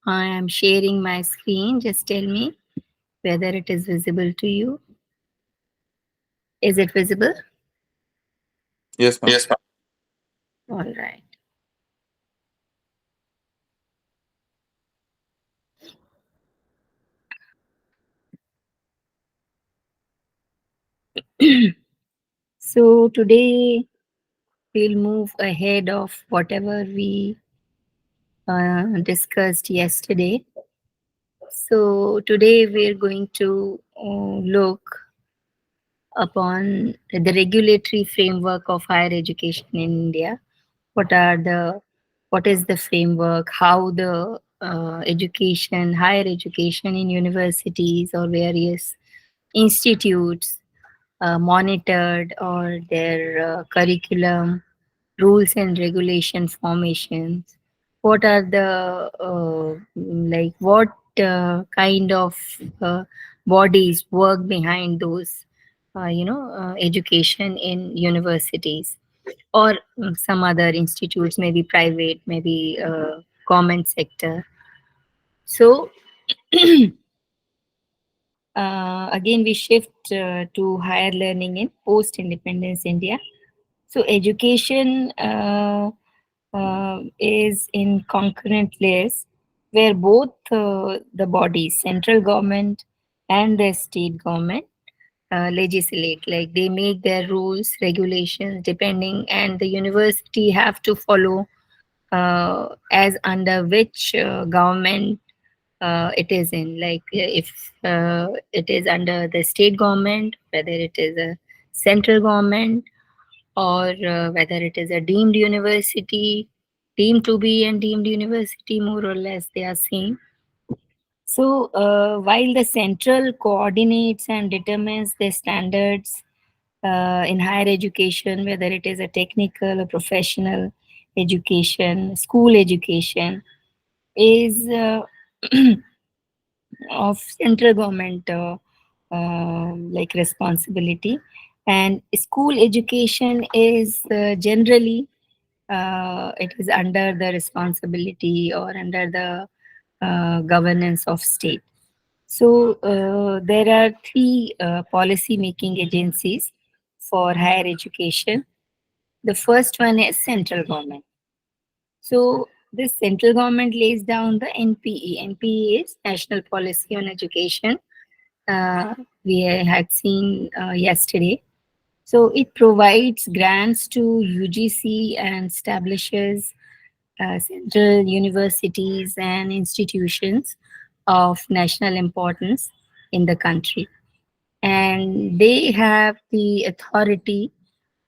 I am sharing my screen. Just tell me whether it is visible to you. Is it visible? Yes, ma'am. Yes, ma'am. All right. So today we'll move ahead of whatever we discussed yesterday. So today we're going to look upon the regulatory framework of higher education in India. What is the framework? How the higher education in universities or various institutes monitored, or their curriculum, rules and regulation formations. What are the what kind of uh, bodies work behind those education in universities or some other institutes, maybe private, maybe government sector. So again we shift to higher learning in post independence India. So education is in concurrent layers where both the bodies, central government and the state government, legislate. Like they make their rules, regulations depending, and the university have to follow as under which government it is in. Like if it is under the state government, whether it is a central government, or whether it is a deemed university, deemed to be and deemed university, more or less they are same. So while the central coordinates and determines the standards in higher education, whether it is a technical or professional education, school education, is of central government like responsibility, and school education is generally it is under the responsibility or under the governance of state. So there are three policy making agencies for higher education. The first one is central government. So this central government lays down the NPE. NPE is National Policy on Education. Uh, we had seen yesterday. So it provides grants to UGC and establishes central universities and institutions of national importance in the country. And they have the authority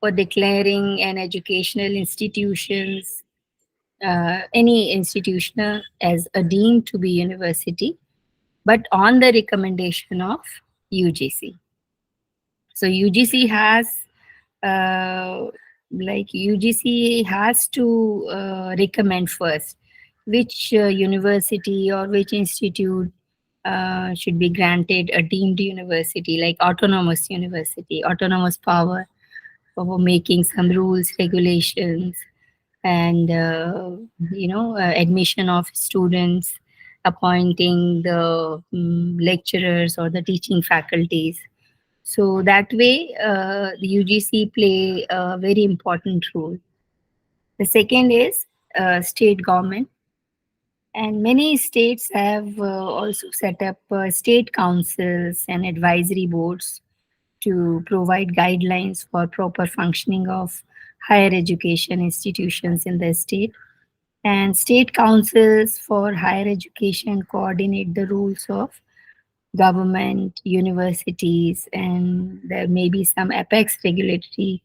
for declaring an educational institutions, any institution as a deemed to be university, but on the recommendation of UGC. So UGC has UGC has to recommend first which university or which institute should be granted a deemed university, like autonomous power for making some rules, regulations, and admission of students, appointing the lecturers or the teaching faculties. So that way, the UGC play a very important role. The second is state government, and many states have also set up state councils and advisory boards to provide guidelines for proper functioning of higher education institutions in the state. And state councils for higher education coordinate the rules of government, universities, and there may be some apex regulatory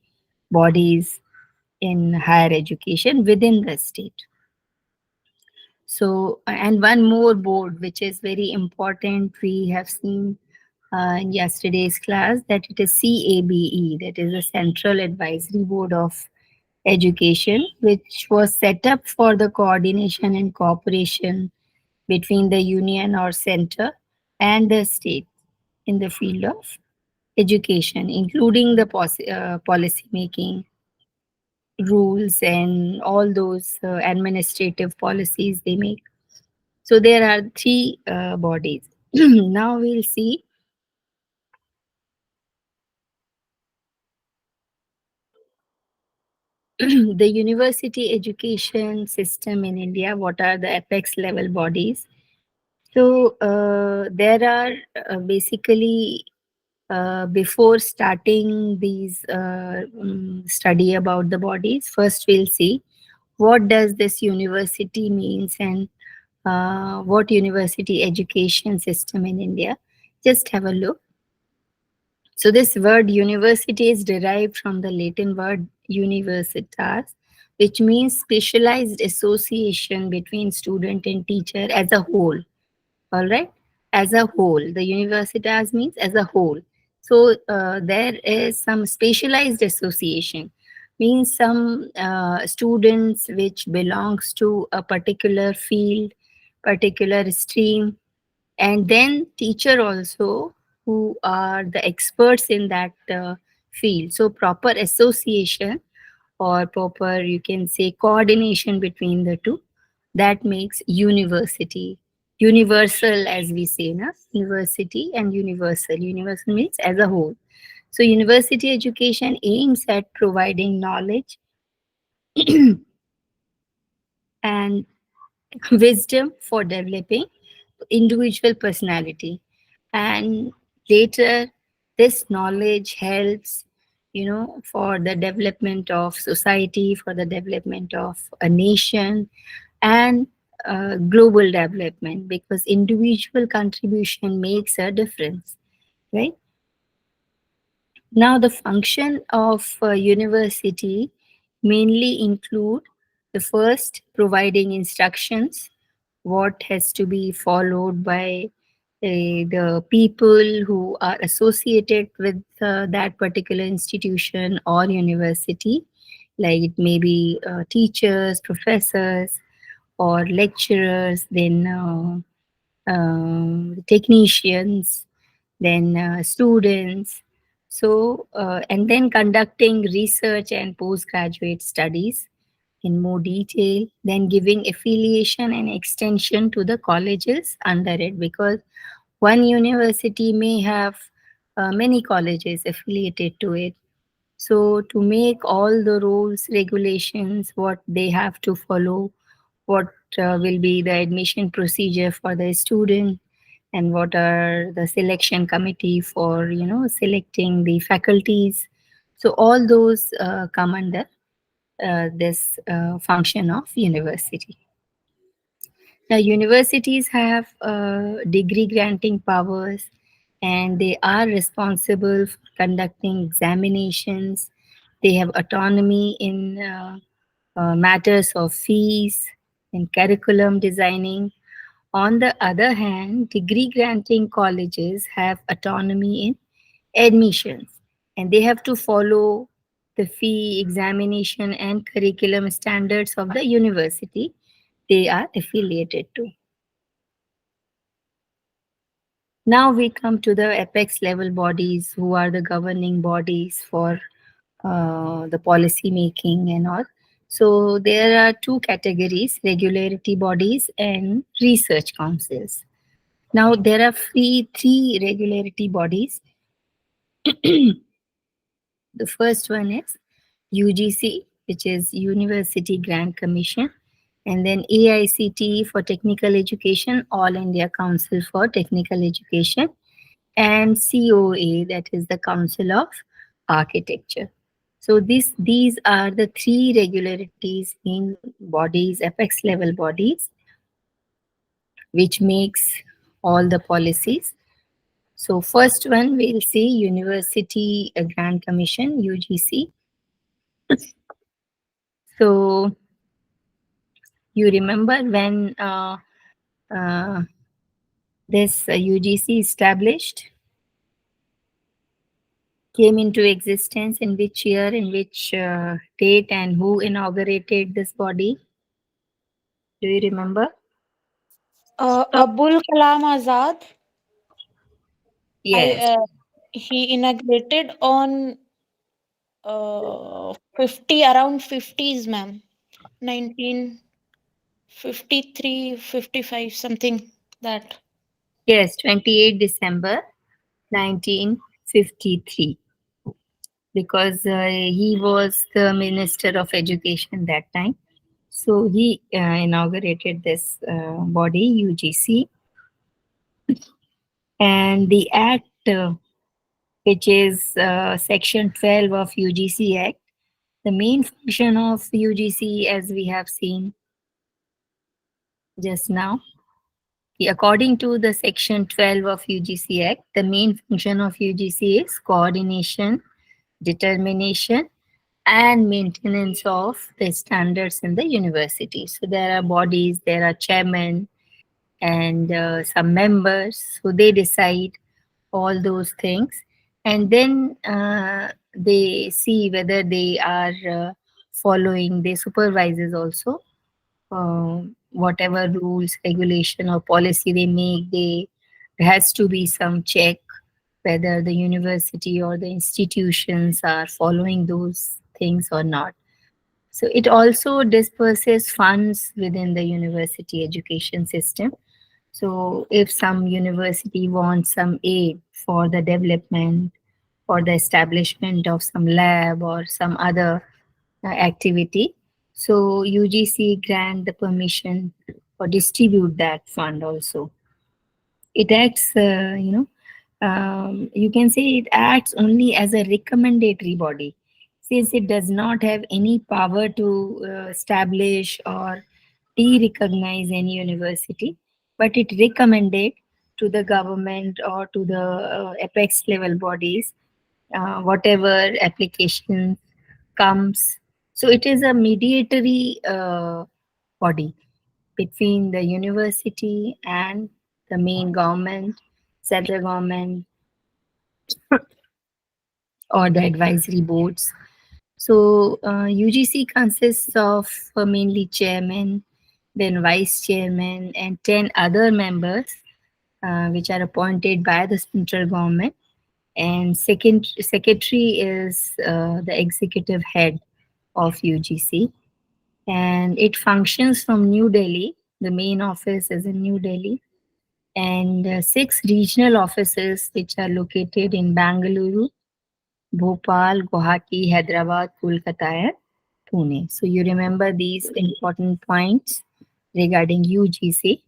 bodies in higher education within the state. So, and one more board which is very important, we have seen in yesterday's class, that it is CABE, that is the Central Advisory Board of Education, which was set up for the coordination and cooperation between the union or center and the state in the field of education, including the policy making, rules, and all those administrative policies they make. So there are three bodies. Now we'll see the university education system in India. What are the apex level bodies? So there are basically before starting these study about the bodies, first we'll see what does this university means and what university education system in India. Just have a look. So this word university is derived from the Latin word universitas, which means specialized association between student and teacher as a whole. All right, as a whole, the universitas means as a whole. So there is some specialized association, means some students which belongs to a particular field, particular stream, and then teacher also who are the experts in that field. So proper association, or proper, you can say, coordination between the two, that makes university. Universal, as we say, na? University and universal. Universal means as a whole. So university education aims at providing knowledge and wisdom for developing individual personality. And later, this knowledge helps, for the development of society, for the development of a nation, and global development, because individual contribution makes a difference, right? Now, the function of university mainly include the first, providing instructions, what has to be followed by the people who are associated with that particular institution or university, like it may be teachers, professors, or lecturers, then technicians, then students. So, and then conducting research and postgraduate studies in more detail, then giving affiliation and extension to the colleges under it, because one university may have many colleges affiliated to it. So, to make all the rules, regulations, what they have to follow, what will be the admission procedure for the student, and what are the selection committee for selecting the faculties. So all those come under this function of university. Now, universities have degree granting powers, and they are responsible for conducting examinations. They have autonomy in matters of fees and curriculum designing. On the other hand, degree granting colleges have autonomy in admissions, and they have to follow the fee, examination, and curriculum standards of the university they are affiliated to. Now we come to the apex level bodies, who are the governing bodies for the policy making and all. So there are two categories: regulatory bodies and research councils. Now there are three regulatory bodies. The first one is UGC, which is University Grant Commission, and then AICTE for Technical Education, All India Council for Technical Education, and COA, that is the Council of Architecture. So these are the three regularities in bodies, apex level bodies, which makes all the policies. So first one we'll see University Grant Commission, UGC. So you remember when uh, this UGC established, came into existence, in which year, in which date, and who inaugurated this body? Do you remember? Abul Kalam Azad. I Yes. He inaugurated on 50, around 50s, ma'am. 1950s. 53, 55, something that. Yes, 28 December 1953, because he was the Minister of Education that time. So he inaugurated this body, UGC, and the act, which is Section 12 of UGC Act, the main function of UGC, as we have seen just now, according to the Section 12 of UGC Act, the main function of UGC is coordination, determination, and maintenance of the standards in the university. So there are bodies, there are chairmen, and some members who they decide all those things, and then they see whether they are following. They supervises also whatever rules, regulation, or policy they make. They there has to be some check whether the university or the institutions are following those things or not. So it also disperses funds within the university education system. So if some university wants some aid for the development or the establishment of some lab or some other activity, so UGC grant the permission or distribute that fund also. It acts, you can say it acts only as a recommendatory body, since it does not have any power to establish or de-recognize any university, but it recommended to the government or to the apex level bodies whatever application comes. So it is a mediatory body between the university and the main government, central government, or the advisory boards. So UGC consists of mainly chairman, then vice chairman, and 10 other members, which are appointed by the central government. And second secretary is the executive head of UGC, and it functions from New Delhi. The main office is in New Delhi, and six regional offices which are located in Bangalore, Bhopal, Guwahati, Hyderabad, Kolkata, and Pune. So you remember these important points regarding UGC.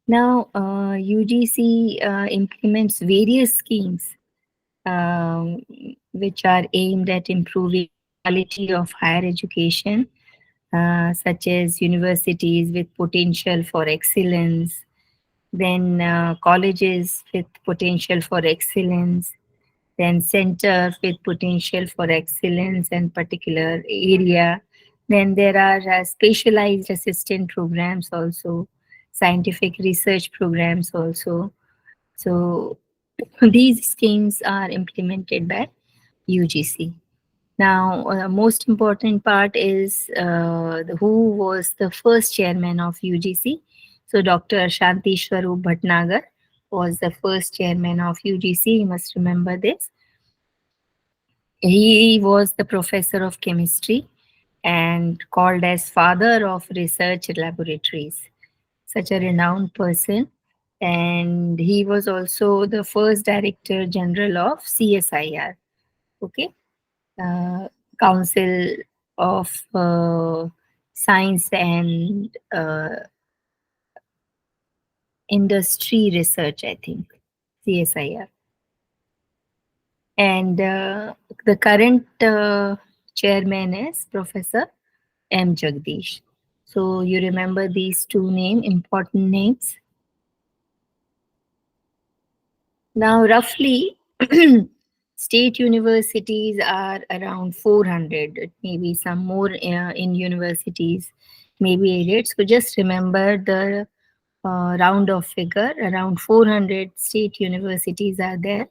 Now, UGC implements various schemes um, which are aimed at improving the quality of higher education, such as universities with potential for excellence, then colleges with potential for excellence, then center with potential for excellence in particular area. Then there are specialized assistant programs also, scientific research programs also. So these schemes are implemented by UGC. Now, most important part is who was the first chairman of UGC. So, Dr. Shanti Swarup Bhatnagar was the first chairman of UGC. You must remember this. He was the professor of chemistry and called as father of research laboratories. Such a renowned person. And he was also the first director general of CSIR. Okay. uh, Council of Science and Industry Research, I think, CSIR. And the current chairman is Professor M. Jagdish. So you remember these two important names. Now, roughly, state universities are around 400, maybe some more in universities, maybe aided. So just remember the round of figure, around 400 state universities are there,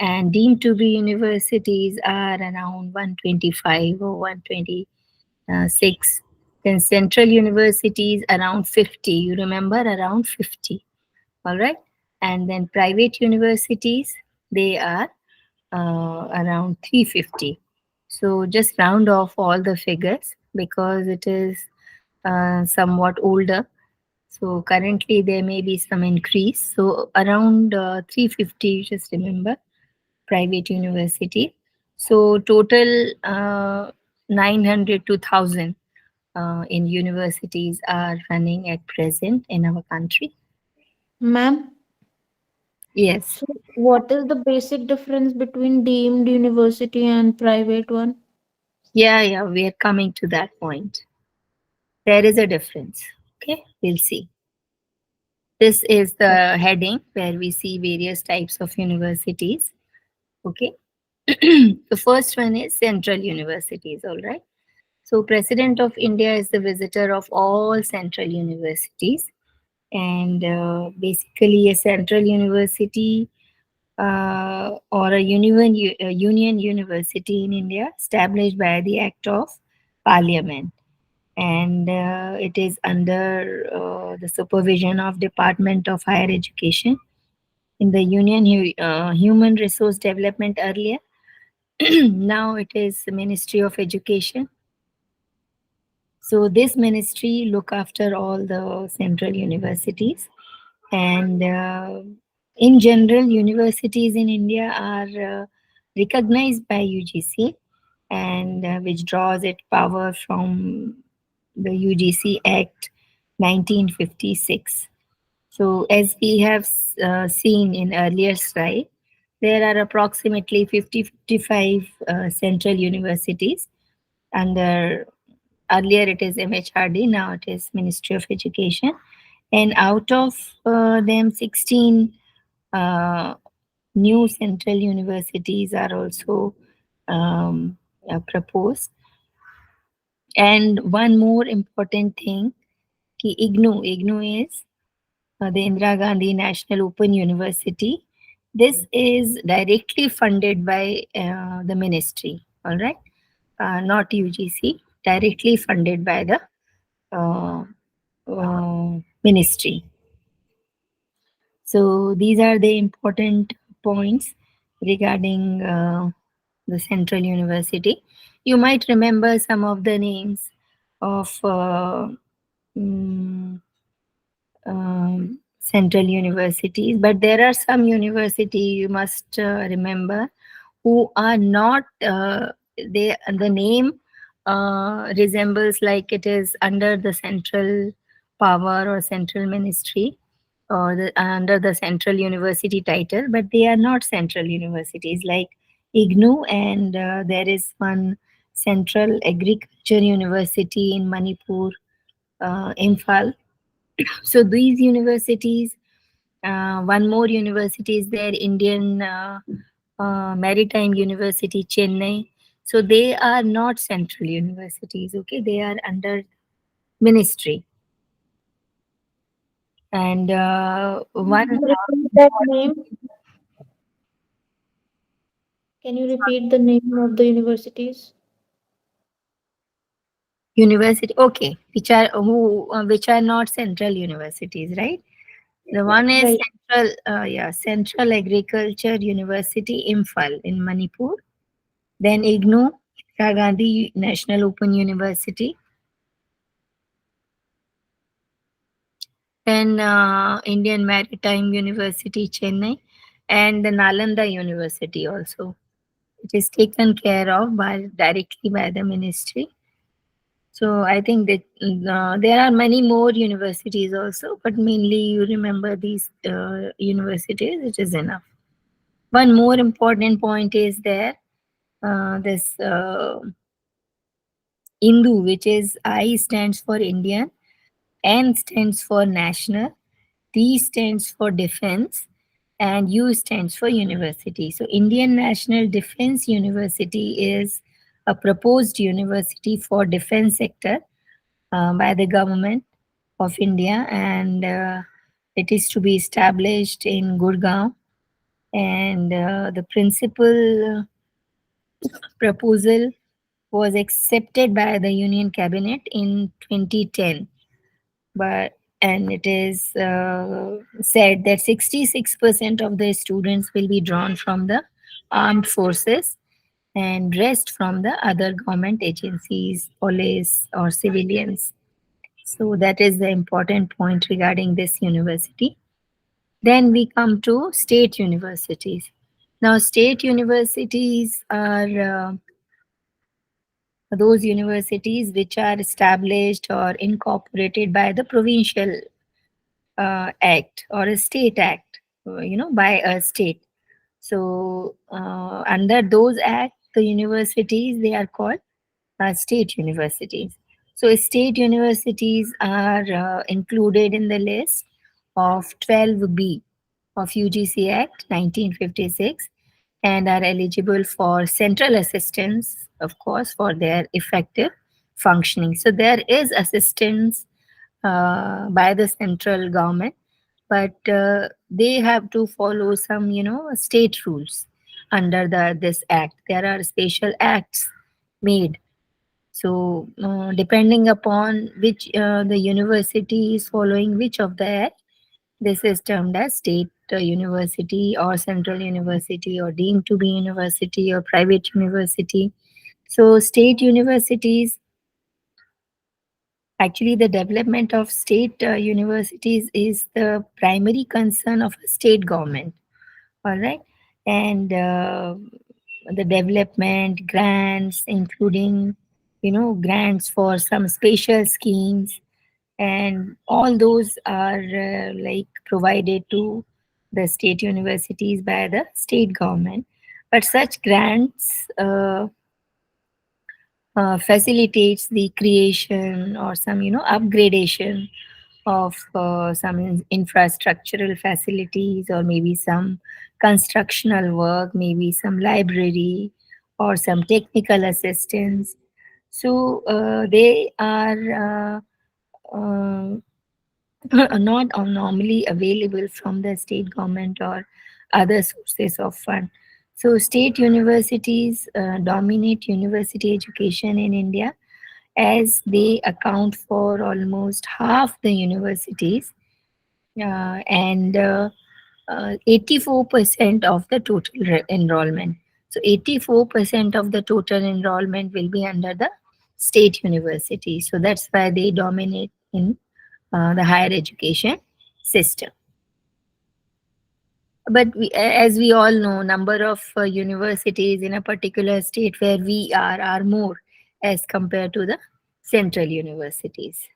and deemed to be universities are around 125 or 126. Then central universities around 50. You remember around 50. All right. And then private universities, they are around 350. So just round off all the figures because it is somewhat older. So currently there may be some increase. So around 350, just remember, private university. So total 900 to 1000 in universities are running at present in our country. Ma'am, Yes. so what is the basic difference between deemed university and private one? Yeah, we are coming to that point. There is a difference. Okay, we'll see. This is the heading where we see various types of universities. Okay. The first one is central universities, all right. So, President of India is the visitor of all central universities, and basically, a central university or a union university in India established by the Act of Parliament, and it is under the supervision of Department of Higher Education in the Human Resource Development earlier. Now it is the Ministry of Education. So this ministry look after all the central universities, and in general, universities in India are recognized by UGC, and which draws its power from the UGC Act 1956. So as we have seen in earlier slide, there are approximately 55 central universities under. Earlier it is MHRD, now it is Ministry of Education. And out of them, 16 uh, new central universities are also proposed. And one more important thing, IGNU is the Indira Gandhi National Open University. This is directly funded by the ministry, all right, not UGC, directly funded by the uh, ministry. So these are the important points regarding the Central University. You might remember some of the names of mm, central universities, but there are some university you must remember who are not the name resembles like it is under the central power or central ministry or under the central university title, but they are not central universities like IGNU, and there is one Central Agriculture University in Manipur, Imphal. So these universities, one more university is there, Indian Maritime University, Chennai. So they are not central universities. Okay, they are under ministry. And one Can you repeat that name? Can you repeat the name of the universities? university, okay, which are not central universities, right? The one is Right. Central Agriculture University, Imphal in Manipur. Then IGNU, Indira Gandhi National Open University. Then Indian Maritime University, Chennai, and the Nalanda University also. It is taken care of by directly by the ministry. So I think that there are many more universities also, but mainly you remember these universities. It is enough. One more important point is there. This INDU, which is I stands for Indian, N stands for national, D stands for defense, and U stands for university. So, Indian National Defense University is a proposed university for defense sector by the government of India, and it is to be established in Gurgaon. And the principal proposal was accepted by the Union Cabinet in 2010, but and it is said that 66% of the students will be drawn from the armed forces, and rest from the other government agencies, police, or civilians. So that is the important point regarding this university. Then we come to state universities. Now, state universities are those universities which are established or incorporated by the provincial act or a state act, by a state. So, under those acts, the universities they are called state universities. So, state universities are included in the list of 12B of UGC Act 1956 and are eligible for central assistance, of course, for their effective functioning. So, there is assistance by the central government, but they have to follow some state rules under this act. There are special acts made, so depending upon which the university is following which of the act, this is termed as state university or central university or deemed to be university or private university. So state universities, actually, the development of state universities is the primary concern of a state government. All right. And the development grants, including, grants for some special schemes, and all those are like provided to the state universities by the state government. But such grants facilitates the creation or some upgradation of some infrastructural facilities, or maybe some constructional work, maybe some library or some technical assistance. So they are not normally available from the state government or other sources of fund. So state universities dominate university education in India, as they account for almost half the universities, and 84% of the total enrollment. So 84% of the total enrollment will be under the state university. So that's why they dominate in the higher education system. But as we all know, number of universities in a particular state where we are more as compared to the central universities.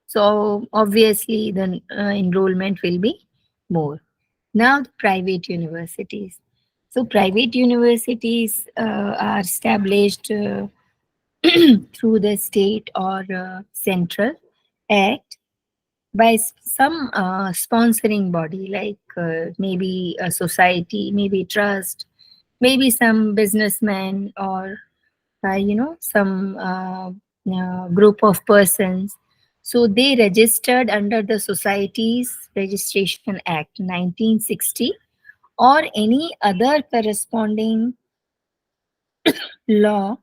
So obviously the enrollment will be more. Now the private universities. So private universities are established through the state or central act by some sponsoring body, like maybe a society, maybe trust, maybe some businessman, or some group of persons. So they registered under the Societies Registration Act 1960 or any other corresponding law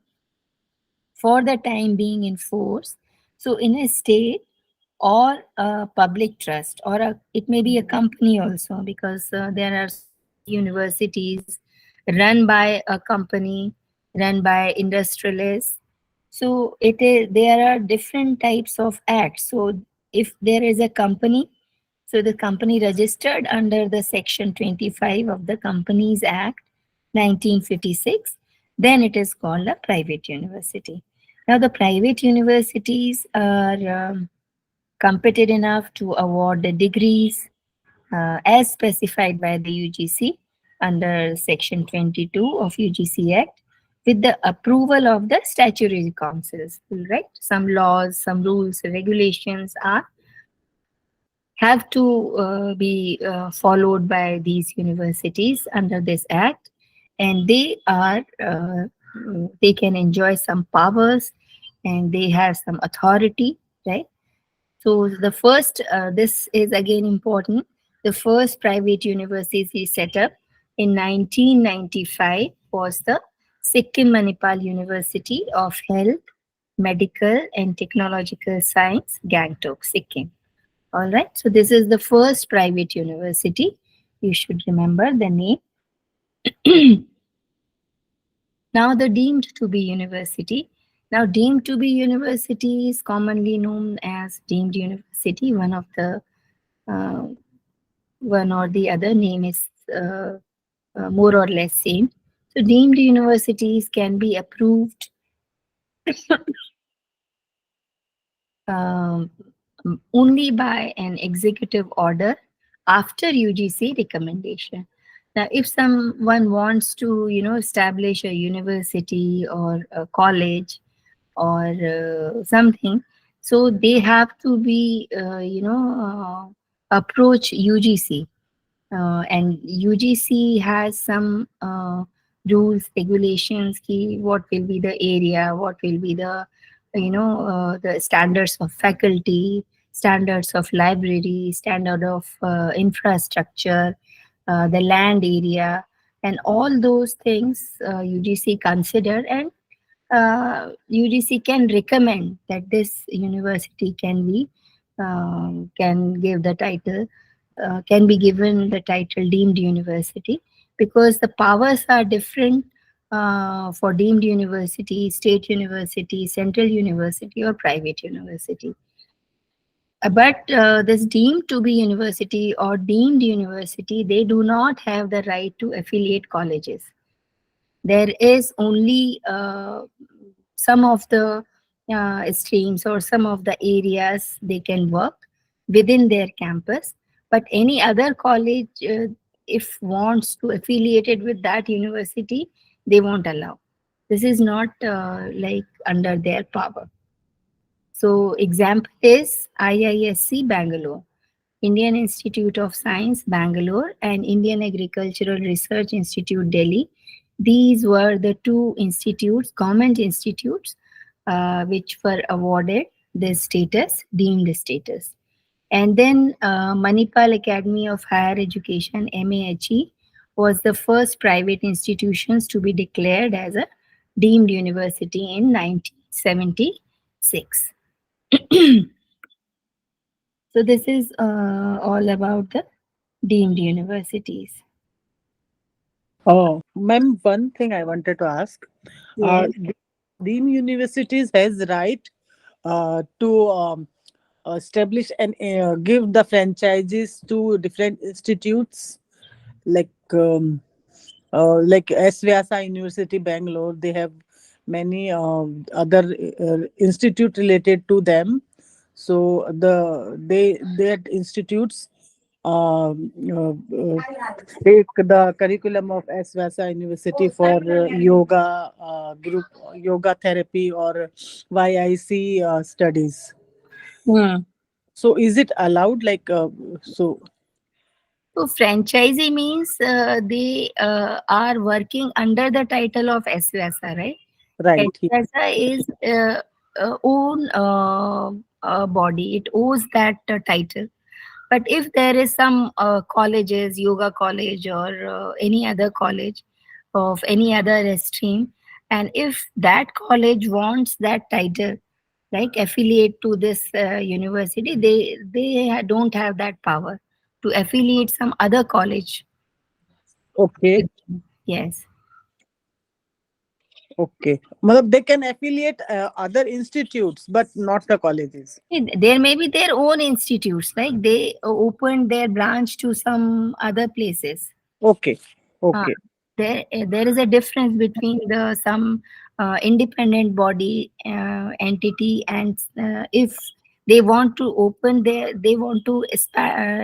for the time being in force. So in a state or a public trust, or it may be a company also, because there are so many universities run by a company, run by industrialists. So there are different types of acts. So if there is a company, so the company registered under the section 25 of the Companies Act 1956, then it is called a private university. Now the private universities are competent enough to award the degrees as specified by the UGC under Section 22 of UGC Act, with the approval of the statutory councils. Right? Some laws, some rules, regulations have to be followed by these universities under this act, and they can enjoy some powers, and they have some authority, right? So the first, this is again important, the first private university set up in 1995 was the Sikkim Manipal University of Health, Medical and Technological Science, Gangtok, Sikkim. All right, so this is the first private university. You should remember the name. Now the deemed to be university. Now deemed to be university is commonly known as deemed university. Uh, One or the other name is more or less same. So deemed universities can be approved um, only by an executive order after UGC recommendation. Now, if someone wants to, establish a university or a college or something, so they have to be, approach UGC, and UGC has some rules, regulations. What will be the area? What will be the standards of faculty, standards of library, standard of infrastructure, the land area, and all those things UGC consider, and UGC can recommend that this university can give the title, can be given the title deemed university, because the powers are different for deemed university, state university, central university, or private university. But this deemed to be university or deemed university, they do not have the right to affiliate colleges. There is only some of the streams or some of the areas they can work within their campus, but any other college, if wants to affiliate it with that university, they won't allow. This is not like under their power. So example is IISc Bangalore, Indian Institute of Science, Bangalore, and Indian Agricultural Research Institute, Delhi. These were the two institutes, government institutes, which were awarded this status, deemed status. And then Manipal Academy of Higher Education, MAHE, was the first private institutions to be declared as a deemed university in 1976. So this is all about the deemed universities. Oh, ma'am, one thing I wanted to ask. Yes. Deemed universities has right to establish and give the franchises to different institutes like S. Vyasa University, Bangalore. They have many other institute related to them. So that institutes take the curriculum of S. Vyasa University for yoga group, yoga therapy, or YIC studies. Hmm. So is it allowed? So So franchisee means they are working under the title of SVSA, right? right? SVSA is own body. It owes that title. But if there is some colleges, yoga college or any other college of any other stream, and if that college wants that title, like affiliate to this university, don't have that power to affiliate some other college. Okay, Yes. okay. Matlab they can affiliate other institutes, but not the colleges. There may be their own institutes, like they opened their branch to some other places. Okay, Uh, okay, there is a difference between the some independent body entity, and if they want to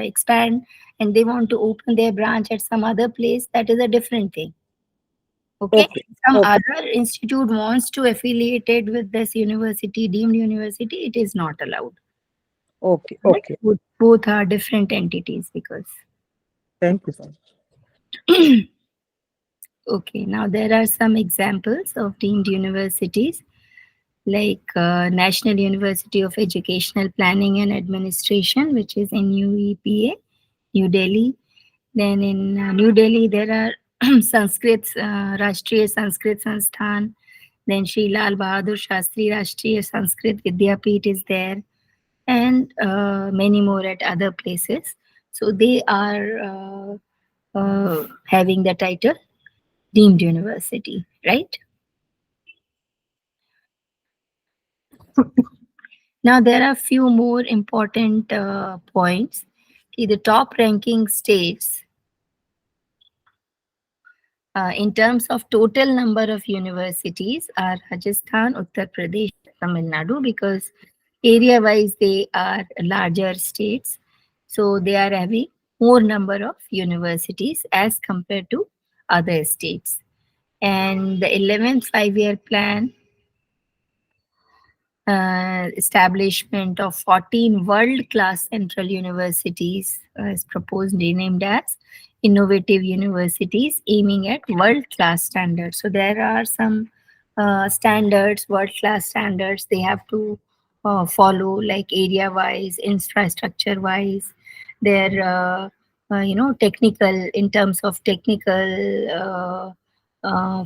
expand, and they want to open their branch at some other place, that is a different thing. Okay. okay, Some okay, other institute wants to affiliate it with this university, deemed university, it is not allowed. okay, Right? okay. Both are different entities because Thank you, sir. okay, now there are some examples of deemed universities, like National University of Educational Planning and Administration, which is NUEPA, New Delhi. Then in New Delhi, there are Rashtriya Sanskrit Sansthan. Then Sri Lal Bahadur Shastri Rashtriya Sanskrit Vidyapeeth is there, and many more at other places. So they are having the title deemed university, right? Now, there are few more important points. Okay, the top ranking states in terms of total number of universities are Rajasthan, Uttar Pradesh, Tamil Nadu, because area wise they are larger states. So they are having more number of universities as compared to other states. And the 11th 5-year plan establishment of 14 world-class central universities is proposed, renamed as innovative universities aiming at world-class standards. So there are some standards, world-class standards they have to follow, like area-wise, infrastructure-wise, their technical, in terms of technical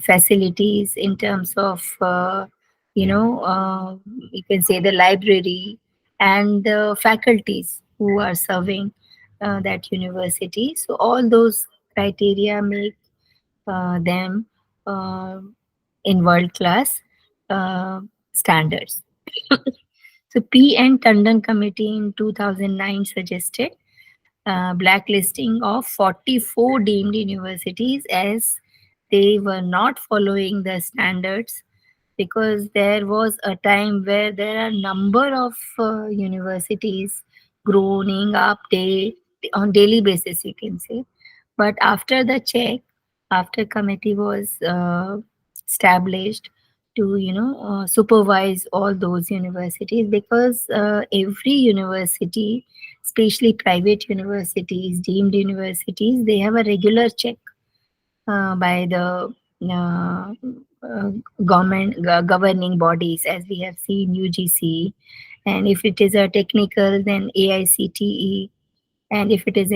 facilities, in terms of you know, you can say the library and the faculties who are serving that university. So all those criteria make them uh, in world class uh, standards. So P. N. Tandon Committee in 2009 suggested blacklisting of 44 deemed universities as they were not following the standards, because there was a time where there are number of universities growing up on daily basis, you can say. But after the check, after committee was established to supervise all those universities, because every university, especially private universities, deemed universities, they have a regular check by the uh, uh, governing bodies, as we have seen UGC, and if it is a technical, then AICTE, and if it is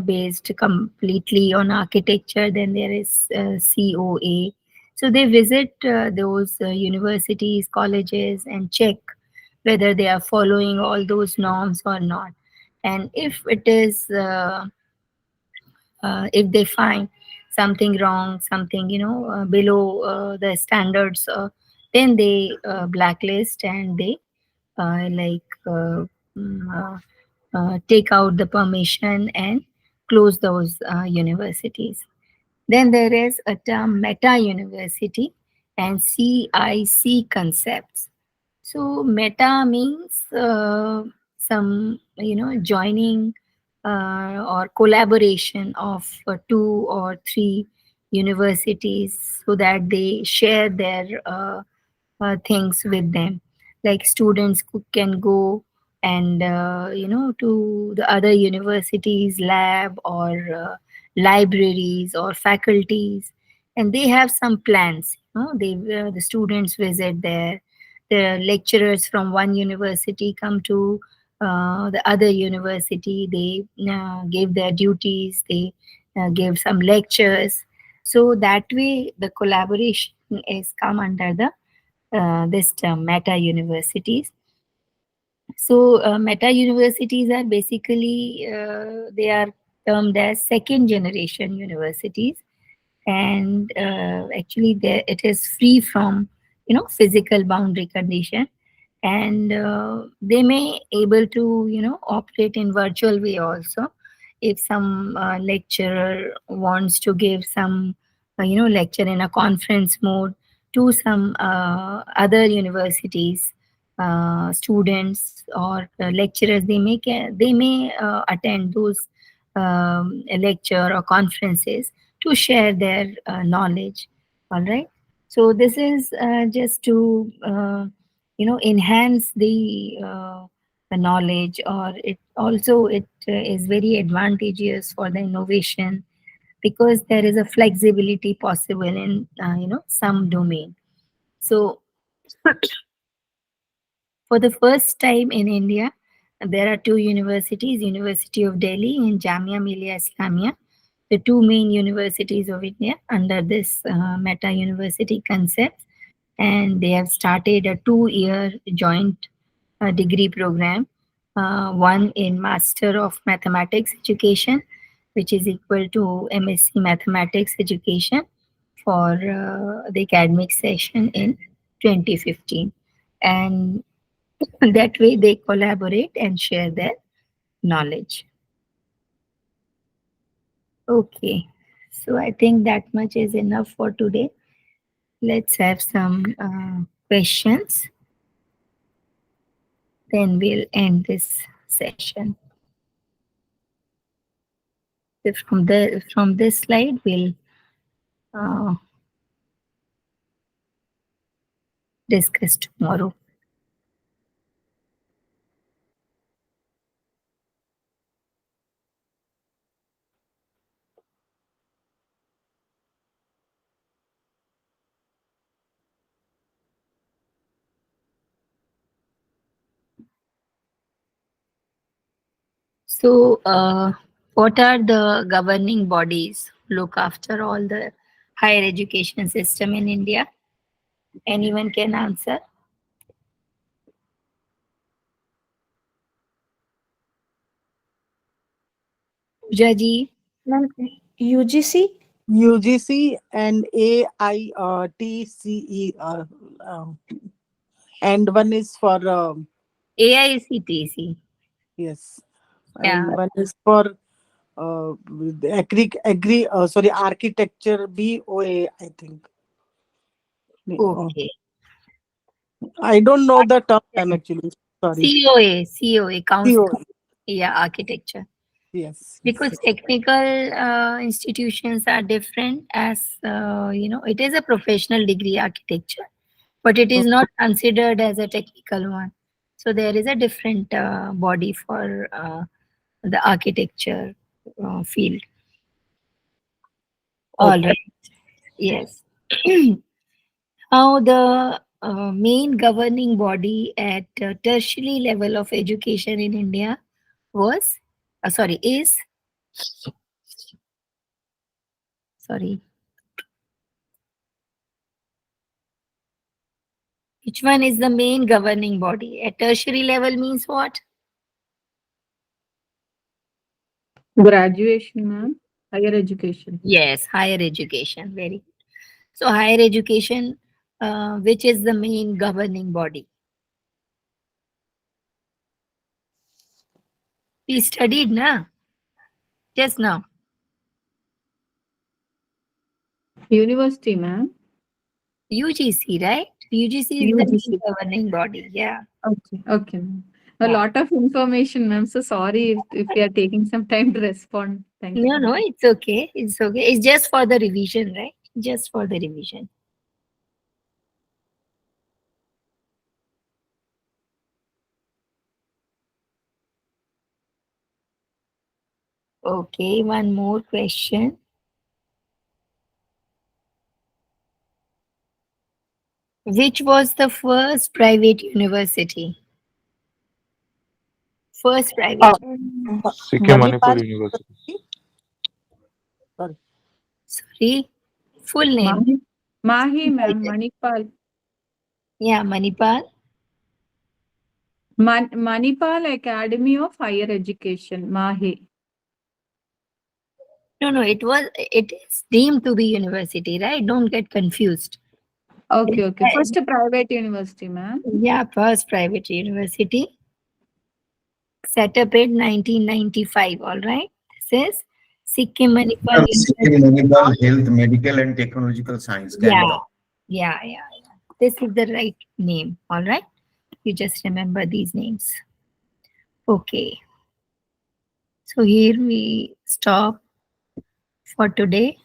based completely on architecture, then there is COA. So they visit those universities, colleges, and check whether they are following all those norms or not. And if they find something wrong, something below the standards, then they blacklist, and they take out the permission and close those universities. Then there is a term meta university and CIC concepts. So meta means some joining or collaboration of two or three universities, so that they share their things with them. Like students can go and to the other universities lab, or libraries or faculties, and they have some plans. The students visit there, the lecturers from one university come to the other university, they give their duties, they give some lectures. So that way the collaboration is come under the this term meta universities. So meta universities are basically they are termed as second generation universities, and actually it is free from physical boundary condition, and they may able to operate in virtual way also. If some lecturer wants to give some lecture in a conference mode to some other universities, students or lecturers, they may attend those lecture or conferences to share their knowledge. All right. So this is just to enhance the knowledge, or it is very advantageous for the innovation, because there is a flexibility possible in some domain. So for the first time in India, there are two universities, University of Delhi and Jamia Millia Islamia, the two main universities of India under this Meta University concept. And they have started a 2-year joint degree program, one in Master of Mathematics Education, which is equal to MSc Mathematics Education for the academic session in 2015. And That way they collaborate and share their knowledge. Okay, so I think that much is enough for today. Let's have some questions, then we'll end this session. So from this slide, we'll uh, discuss tomorrow. So, what are the governing bodies who look after all the higher education system in India? Anyone can answer? Jaji, Ma'am, UGC? UGC and AITCE, and one is for AICTC. yes, Yeah. and one is for architecture, BOA, I think. Okay. I don't know the term. I'm actually sorry. COA, Council. COA. Yeah, architecture. Yes, Because yes. technical institutions are different, as it is a professional degree architecture, but it is not considered as a technical one. So there is a different body for the architecture field. All Okay. right. Yes. How the main governing body at tertiary level of education in India was, is, sorry, which one is the main governing body? At tertiary level means what? Graduation, ma'am. Higher education. Yes, higher education. Very good. So higher education, which is the main governing body? We studied na just now. University, ma'am. UGC, right? UGC is the main UGC. governing body. Yeah. Okay, okay, ma'am. A Yeah. lot of information, ma'am. So sorry if we are taking some time to respond. Thank you, No, ma'am. no, it's okay. It's okay. It's just for the revision, right? Just for the revision. Okay, one more question. Which was the first private university? First private. CK Manipal Manipal University. University. Sorry. Sorry, full name. Mahi, Mahi, ma'am. Title. Manipal. Yeah, Manipal. Manipal Academy of Higher Education. Mahi. No, it is deemed to be university, right? Don't get confused. Okay, okay. First a private university, ma'am. Yeah, first private university set up in 1995. All right. This is Sikkim Manipal Sikkim University. Manipal Health, Medical and Technological Science, Yeah, Gangtok. yeah. This is the right name. All right. You just remember these names. Okay. So here we stop for today.